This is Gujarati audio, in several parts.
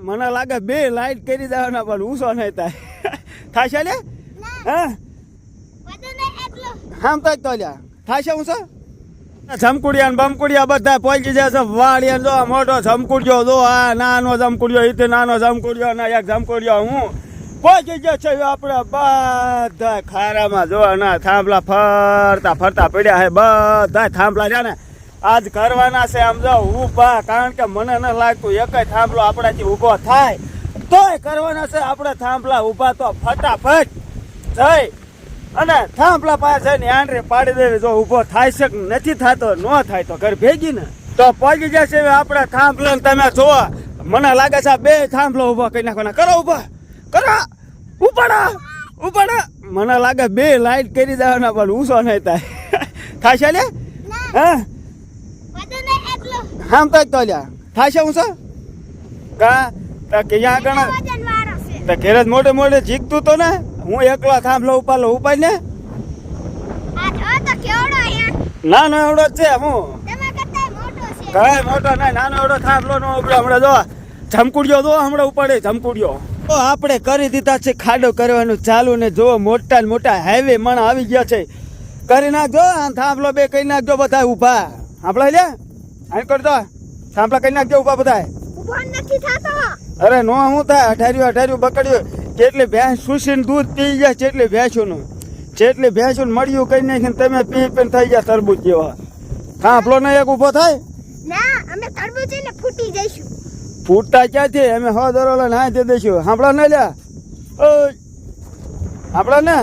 મને લાગે બે લાઈટ કરી દેવાના પણ ઊંચો નહીં થાય થાશે લે હા આમ તો લ્યા થાશે ઊંચો જમકુડિયા ને બમકુડિયા બધા પહોંચી જશે વાળિયા જો મોટો જમકુડિયો જો આ નાનો જમકુડિયો ઈતે નાનો જમકુડિયો ને એક જમકુડિયો હું પહોંચી જશે આપણે બધા ખારામાં જો ના થાંભલા ફરતા ફરતા પડ્યા હે બધા થાંભલા છે ને આજ કરવાના છે આમ જો ઊભા કારણ કે મને ન લાગતું એકય થાંભલો આપણાથી ઊભો થાય તોય કરવાના છે આપણે થાંભલા ઊભા તો ફટાફટ જઈ અને થાંભલા પાસે ને આંડરે પાડી દેવી જો ઊભો થાય છે કે નથી થતો ન થાય તો ઘર ભેગી ને તો પહોંચી જશે આપણે થાંભલા તમે જોવો મને લાગે છે બે થાંભલો ઊભો કરી નાખવાના કરો ઊભા કરો ઉપાડા મને લાગે બે લાઈટ કરી દેવાના પણ ઊંચો નહીં થાય થાશે લે હા આમ તો લ્યા થાશે ઊંચો કા ક્યાં ગણા તો ઘેર જ મોટે મોટે જીકતું તો ને હું એકલો થાંભલો ઉપાડ ને નાનો એવડો જ છે હું કઈ મોટો નહીં નાનો એવડો થાંભલો નો ઉપડે હમણાં જો જમકુડિયો જો હમણાં ઉપાડે જમકુડિયો તો આપણે કરી દીધા છે ખાડો કરવાનું ચાલુ ને જો મોટા ને મોટા હાઈવે મણ આવી ગયા છે કરી નાખજો થાંભલો બે કરી નાખજો બધા ઉભા આપણે લે આઈ કરતો થાંભલા કરી નાખજો ઉભા બધા અરે નો હું થાય અઠાર્યું બકડ્યું કેટલી ભેંસ સુસીને દૂધ પી જાય જેટલી ભેંસું મળ્યું કઈ નાખીને તમે પી પીને થઈ ગયા તરબૂચ જેવા થાંભલો ને એક ઉભો થાય ફૂટતા ક્યાંથી અમે હો દરોલો ના દે દઈશું સાંભળો ને લ્યા આપડા ને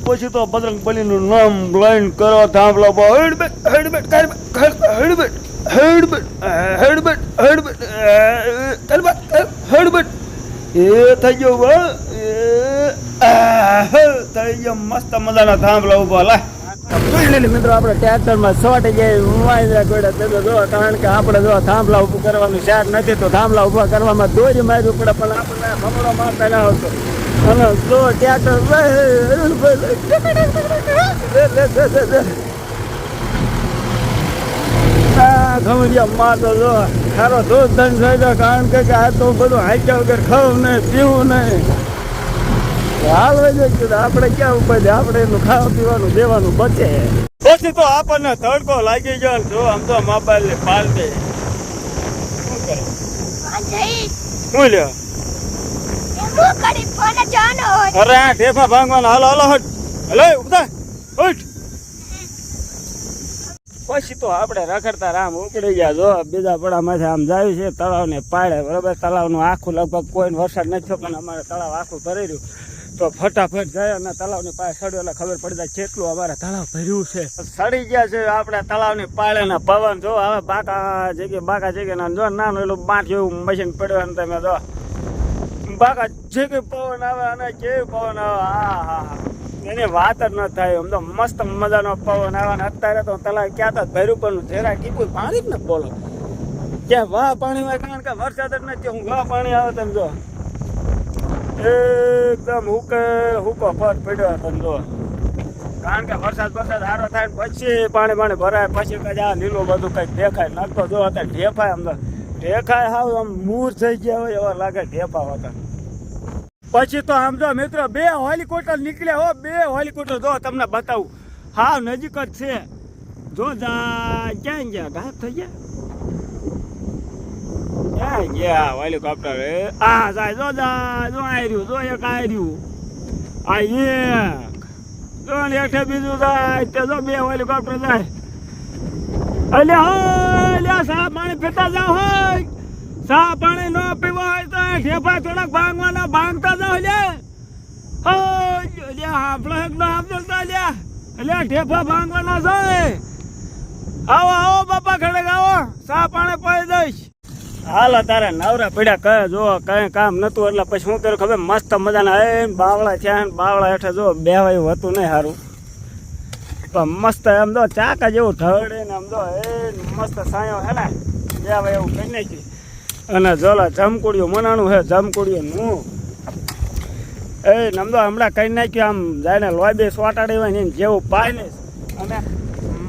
પછી તો બજરંગ બલી નું નામ લઈને કરો થાંભલો એ થઈ ગયો મસ્ત મજાના થાંભલા ઉભો લા મિત્રો આપણે ટ્રેક્ટરમાં શોર્ટ જાય કારણ કે આપણે જો થાંભલા ઉભું કરવાનું શેર નથી તો થાંભલા ઉભા કરવામાં દોરી માર્યું પડે પણ આપણને ભમરો મારતા ના આવતો અને જો ટ્રેક્ટર ઘમડિયા મારતો જો સારો દોષ દંડ થઈ જાય કારણ કે આ તો બધું હાઈક્યા વગર ખાવું નહીં પીવું નહીં હાલ આપણે ક્યાં ઉપર આપણે એનું ખાવા પીવાનું દેવાનું બચે પછી તો આપણને તડકો લાગી ગયો જો આમ તો મોબાઈલ ને પાલ દે શું કરે શું લ્યો અરે આ ઢેફા ભાંગવાનો હાલો હટ હલો ઉઠા ઉઠ પછી તો આપણે રખડતા રામ ઉપડી ગયા જો બીજા પડામાંથી આમ જાય છે તળાવ ને પાડે બરાબર તળાવનું આખું લગભગ કોઈ વરસાદ નથી થયો પણ અમારે તળાવ આખું ભરી રહ્યું તો ફટાફટ જાય અને તળાવની પાસે સડ્યો એટલે ખબર પડી જાય કેટલું અમારે તળાવ ભર્યું છે સડી ગયા છે આપણે તળાવની પાળે ને પવન જો હવે બાકા જગ્યા જો નાનું એલું બાંટ જેવું મશીન પડ્યું અને તમે જો બાકા જે પવન આવે અને કેવું પવન આવે હા એની વાત જ ન થાય આમ તો મસ્ત મજાનો પવન આવે ને અત્યારે તો તળાવ ક્યાં તો ભર્યું પણ જરા ટીપું પાણી જ ન બોલો ક્યાં વાહ પાણી હોય કારણ કે વરસાદ જ નથી હું વાહ પાણી આવે તમે જો એકદમ હુકો ફર પડ્યો હતો જો કારણ કે વરસાદ સારો થાય પછી પાણી ભરાય પછી કઈ આ લીલું બધું કઈક દેખાય નાખતો જો અત્યારે ઢેફાય આમ તો ઢેખાય હાવ આમ મૂર થઈ ગયા હોય એવા લાગે ઢેફા હતા પછી તો આમ જો મિત્રો બે હેલિકોપ્ટર નીકળ્યા હો બે હેલિકોપ્ટર જો તમને બતાવું હાવ નજીક જ છે જો જા ક્યાં ગયા ઘાત થઈ ગયા હેલિકોપ્ટર આ જાય જો આર્યું જો એક આર્યું આ એક જો હેઠે બીજું જાય તે જો બે હેલિકોપ્ટર જાય અલ્યા સા પાણી પીતા જાવ હોય સા પાણી ન પીવા હોય તો ઢેફા થોડાક ભાંગતા જાવ લે આપણે ઢેફા ભાંગવાના છે આવો બાપા ખડક આવો સા પાણી પડી દઈશ હાલો તારે નવરા પડ્યા કહે જો કઈ કામ નતું એટલે પછી શું કર્યું ખબર મસ્ત મજાના એ બાવળા થયા બાવળા હેઠે જો બેવાયું હતું નહીં સારું પણ મસ્ત એમ જો ચાકા જેવું ઢળે ને આમ જો એ મસ્ત સાયો હે ને બેવાય એવું કરી નાખી અને જોલા જમકુડિયું મનાણું હે જમકુડિયું નું એ નમદો હમણાં કરી નાખ્યું આમ જાય ને લોબી સોટાડી હોય ને જેવું પાય ને અને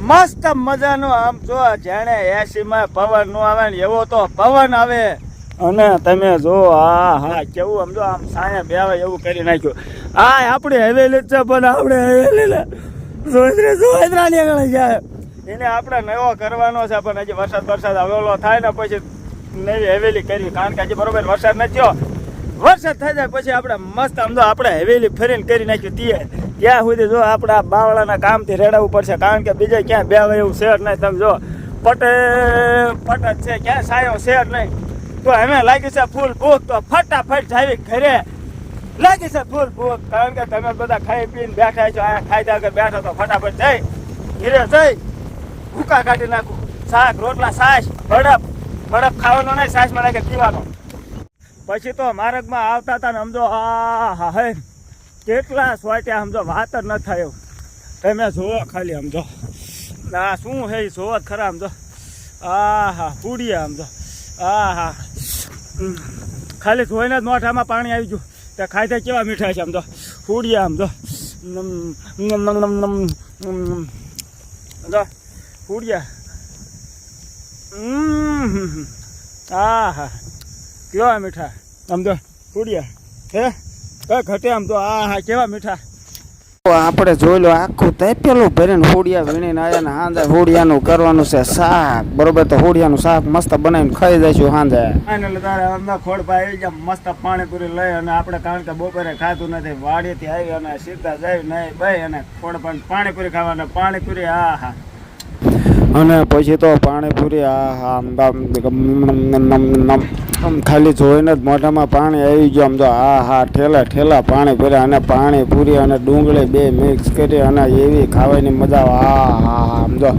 મસ્ત મજાનો આમ જો જાણે એસીમાં પવન નો આવે ને એવો તો પવન આવે અને તમે જો હા કેવું આમ જો આમ સાયા બેવે એવું કરી નાખ્યું. હા આપણી હવેલી જ છે પણ આપણે હવેલી સોયત્રાની આગળ જાય એને આપણે નવો કરવાનો છે. પણ હજી વરસાદ હવેલો થાય ને પછી નવી હવેલી કરવી, કારણ કે હજી બરોબર વરસાદ નથી થયો. વરસાદ થઈ જાય પછી આપણે મસ્ત આમ જો આપણે હવેલી ફરીને કરી નાખ્યું. ત્યાં સુધી જો આપણા બાવળાના કામથી રેડાવવું પડશે, કારણ કે બીજે ક્યાં બેવે એવું શેર નહીં. તમે જો પટ જ છે, ક્યાં સાયો શેર નહીં. તો અમે લાગી છે ફૂલ ભૂખ, તો ફટાફટ જાવી ઘરે. લાગી છે ફૂલ ભૂખ, કારણ કે તમે બધા ખાઈ પીને બેઠા છો. આ ખાઈ આગળ બેઠા તો ફટાફટ જઈ ઘરે જઈ ભૂકા કાઢી નાખું. શાક રોટલા છાશ બરફ ખાવાનો નહીં, છાશમાં નાખી પીવાનો. પછી તો માર્ગમાં આવતા હતા ને સમજો હા હે કેટલા સ્વાટ્યા સમજો વાત જ ન થાય એવું. તમે જોવો ખાલી સમજો આ શું હે જોવો જ ખરા સમજો. હા પૂડિયા સમજો હા ખાલી જોઈને જ મોઢામાં પાણી આવી ગયું. તે ખાઈ કેવા મીઠા છે સમજો પૂડિયા સમજો સમજો પૂડિયા હા કેવા મીઠા સમજો પૂડિયા હે કઈ ઘટે આમ તો કેવા મીઠા. આપણે જોઈ લો આખું તપેલું ભરીને હોડિયા વીણીને આવ્યા ને હાંજે હોડિયાનું કરવાનું છે શાક. બરોબર, તો હોડિયાનું શાક મસ્ત બનાવીને ખાઈ જઈશું હાંજે. એટલે તારે અમે ખોડપા આવી ગયા મસ્ત પાણીપુરી લઈ, અને આપણે કારણ કે બપોરે ખાતું નથી વાડીથી આવી અને સીધા જઈ નહીં ભાઈ અને ખોડપા પાણીપુરી ખાવાના. પાણીપુરી અને પછી તો પાણીપુરી ખાલી જોઈને જ મોઢામાં પાણી આવી ગયું. આમ તો ઠેલા પાણી ભર્યા અને પાણીપુરી અને ડુંગળી બે મિક્સ કરી અને એવી ખાવાની મજા. આમ તો